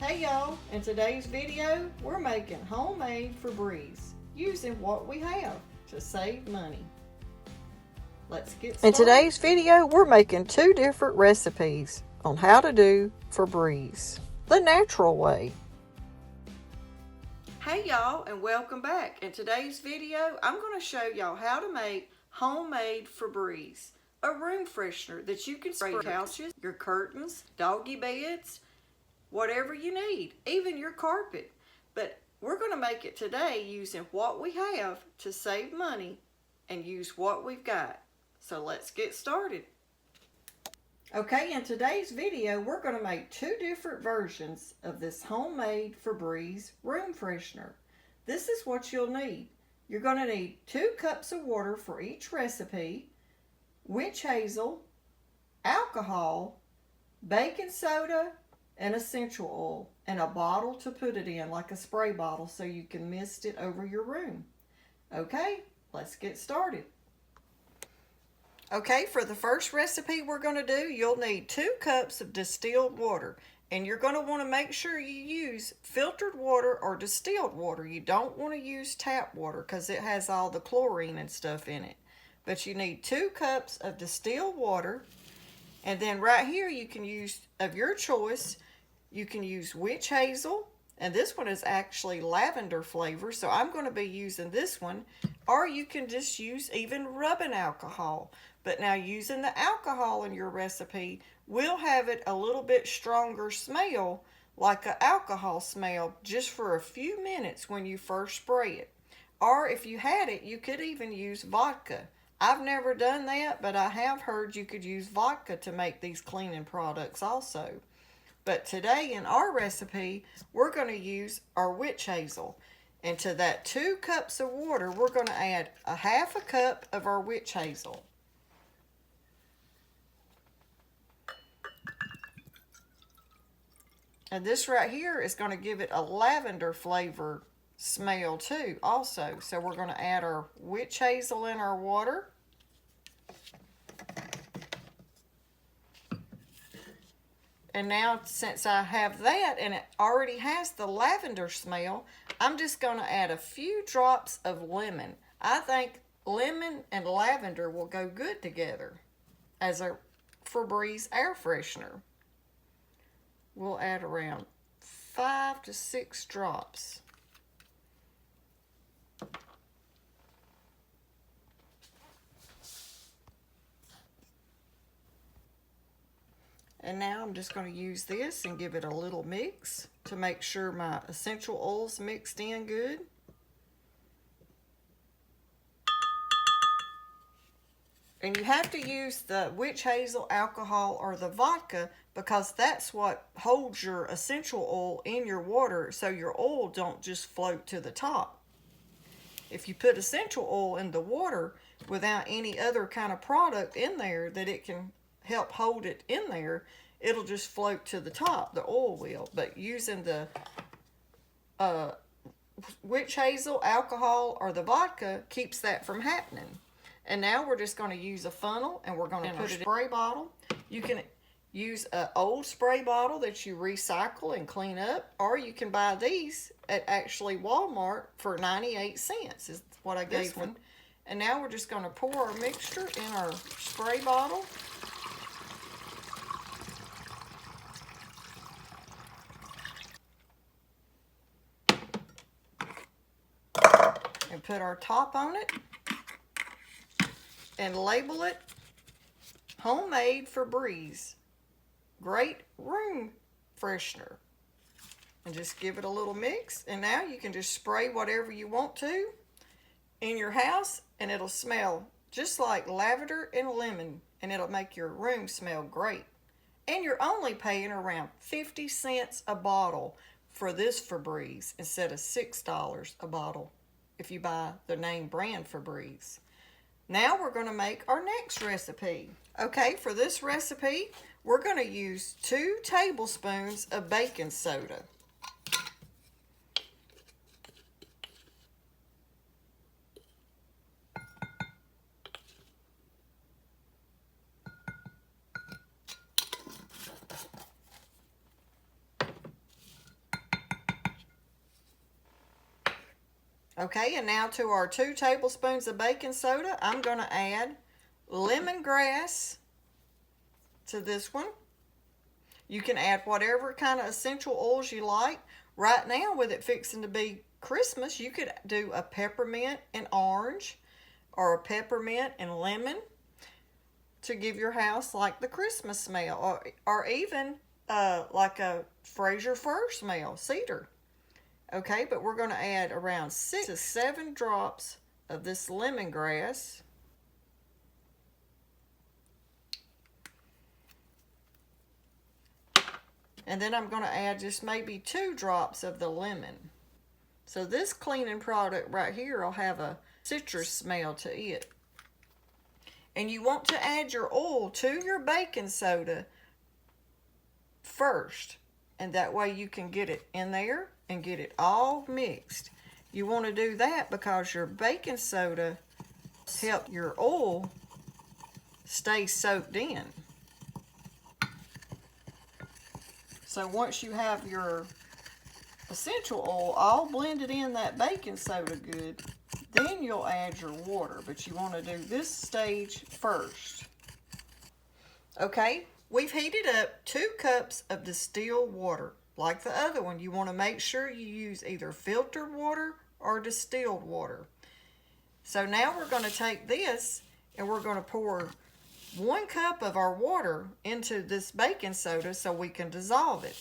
Hey y'all, in today's video, we're making homemade Febreze using what we have to save money. Let's get started. In today's video, we're making two different recipes on how to do Febreze the natural way. Hey y'all, and welcome back. In today's video, I'm going to show y'all how to make homemade Febreze, a room freshener that you can spray couches, your curtains, doggy beds, whatever you need, even your carpet. But we're going to make it today using what we have to save money and use what we've got. So let's get started. Okay, in today's video, we're going to make two different versions of this homemade Febreze room freshener. This is what you'll need. You're going to need 2 cups of water for each recipe, witch hazel, alcohol, baking soda, and essential oil, and a bottle to put it in, like a spray bottle, so you can mist it over your room. Okay, let's get started. Okay, for the first recipe we're going to do, you'll need 2 cups of distilled water. And you're going to want to make sure you use filtered water or distilled water. You don't want to use tap water because it has all the chlorine and stuff in it. But you need 2 cups of distilled water. And then right here you can use, of your choice, you can use witch hazel. And this one is actually lavender flavor, so I'm going to be using this one. Or you can just use even rubbing alcohol. But now using the alcohol in your recipe will have it a little bit stronger smell, like an alcohol smell, just for a few minutes when you first spray it. Or if you had it, you could even use vodka. I've never done that, but I have heard you could use vodka to make these cleaning products also. But today in our recipe, we're going to use our witch hazel. And to that 2 cups of water, we're going to add a 1/2 cup of our witch hazel. And this right here is going to give it a lavender flavor smell too also. So we're going to add our witch hazel in our water. And now, since I have that and it already has the lavender smell, I'm just going to add a few drops of lemon. I think lemon and lavender will go good together as a Febreze air freshener. We'll add around 5 to 6 drops. And now I'm just going to use this and give it a little mix to make sure my essential oils mixed in good. And you have to use the witch hazel, alcohol, or the vodka because that's what holds your essential oil in your water so your oil don't just float to the top. If you put essential oil in the water without any other kind of product in there that it can help hold it in there, it'll just float to the top, the oil will. But using the witch hazel, alcohol, or the vodka keeps that from happening. And now we're just going to use a funnel and we're going to put it in a spray bottle. You can use an old spray bottle that you recycle and clean up, or you can buy these at actually Walmart for 98 cents is what I gave one. And now we're just going to pour our mixture in our spray bottle. And put our top on it. And label it homemade Febreze, great room freshener. And just give it a little mix. And now you can just spray whatever you want to in your house and it'll smell just like lavender and lemon. And it'll make your room smell great. And you're only paying around 50 cents a bottle for this Febreze instead of $6 a bottle if you buy the name brand Febreze. Now we're going to make our next recipe. Okay, for this recipe, we're going to use 2 tablespoons of baking soda. Okay, and now to our 2 tablespoons of baking soda, I'm going to add lemongrass to this one. You can add whatever kind of essential oils you like. Right now, with it fixing to be Christmas, you could do a peppermint and orange or a peppermint and lemon to give your house like the Christmas smell, or even like a Fraser fir smell, cedar. Okay, but we're going to add around 6 to 7 drops of this lemongrass. And then I'm going to add just maybe 2 drops of the lemon. So this cleaning product right here will have a citrus smell to it. And you want to add your oil to your baking soda first. And that way you can get it in there and get it all mixed. You want to do that because your baking soda helps your oil stay soaked in. So once you have your essential oil all blended in that baking soda good, then you'll add your water. But you want to do this stage first. Okay, we've heated up 2 cups of distilled water. Like the other one, you want to make sure you use either filtered water or distilled water. So now we're going to take this and we're going to pour 1 cup of our water into this baking soda so we can dissolve it.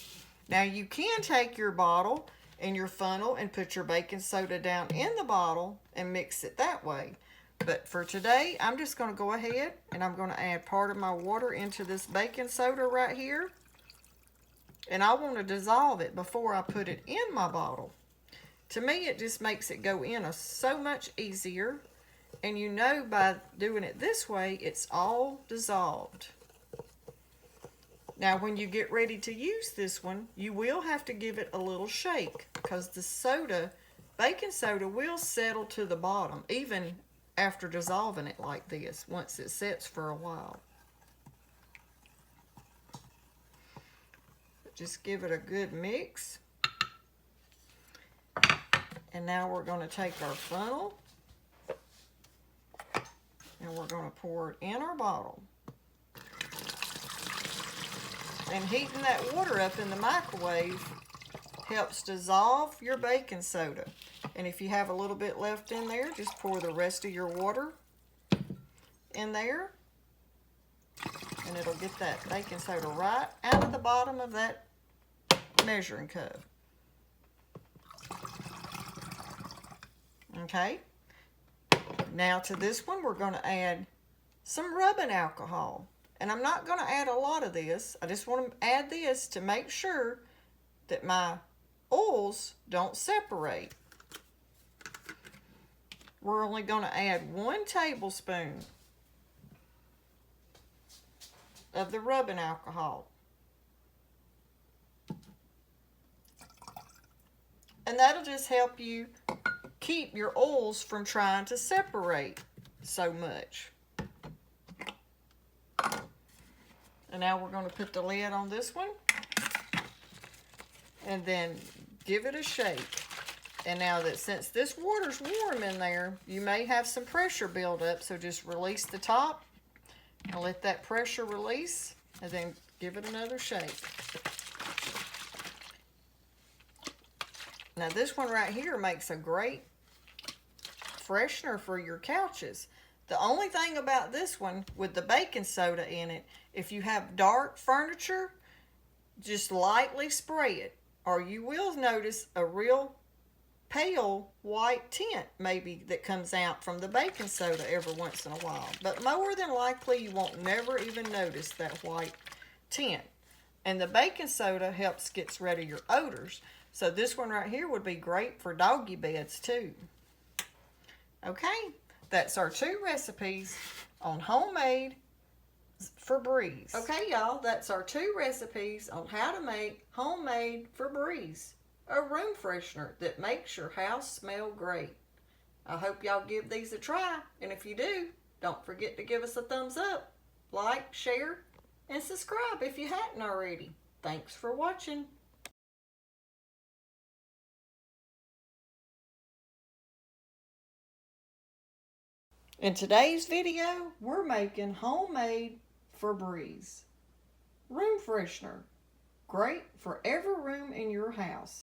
Now you can take your bottle and your funnel and put your baking soda down in the bottle and mix it that way. But for today, I'm just going to go ahead and I'm going to add part of my water into this baking soda right here. And I want to dissolve it before I put it in my bottle. To me, it just makes it go in so much easier. And you know by doing it this way, it's all dissolved. Now, when you get ready to use this one, you will have to give it a little shake because the baking soda will settle to the bottom, even after dissolving it like this, once it sets for a while. Just give it a good mix. And now we're going to take our funnel and we're going to pour it in our bottle. And heating that water up in the microwave helps dissolve your baking soda. And if you have a little bit left in there, just pour the rest of your water in there. And it'll get that baking soda right out of the bottom of that measuring cup. Okay. Now to this one, we're going to add some rubbing alcohol. And I'm not going to add a lot of this. I just want to add this to make sure that my oils don't separate. We're only going to add 1 tablespoon of the rubbing alcohol. And that'll just help you keep your oils from trying to separate so much. And now we're going to put the lid on this one and then give it a shake. And now that since this water's warm in there, you may have some pressure build up, so just release the top and let that pressure release and then give it another shake. Now this one right here makes a great freshener for your couches. The only thing about this one with the baking soda in it, if you have dark furniture, just lightly spray it, or you will notice a real pale white tint maybe that comes out from the baking soda every once in a while. But more than likely you won't never even notice that white tint. And the baking soda gets rid of your odors. So this one right here would be great for doggy beds too. Okay, that's our 2 recipes on homemade Febreze. Okay, y'all, that's our 2 recipes on how to make homemade Febreze, a room freshener that makes your house smell great. I hope y'all give these a try, and if you do, don't forget to give us a thumbs up, like, share, and subscribe if you hadn't already. Thanks for watching. In today's video, we're making homemade Febreze room freshener. Great for every room in your house.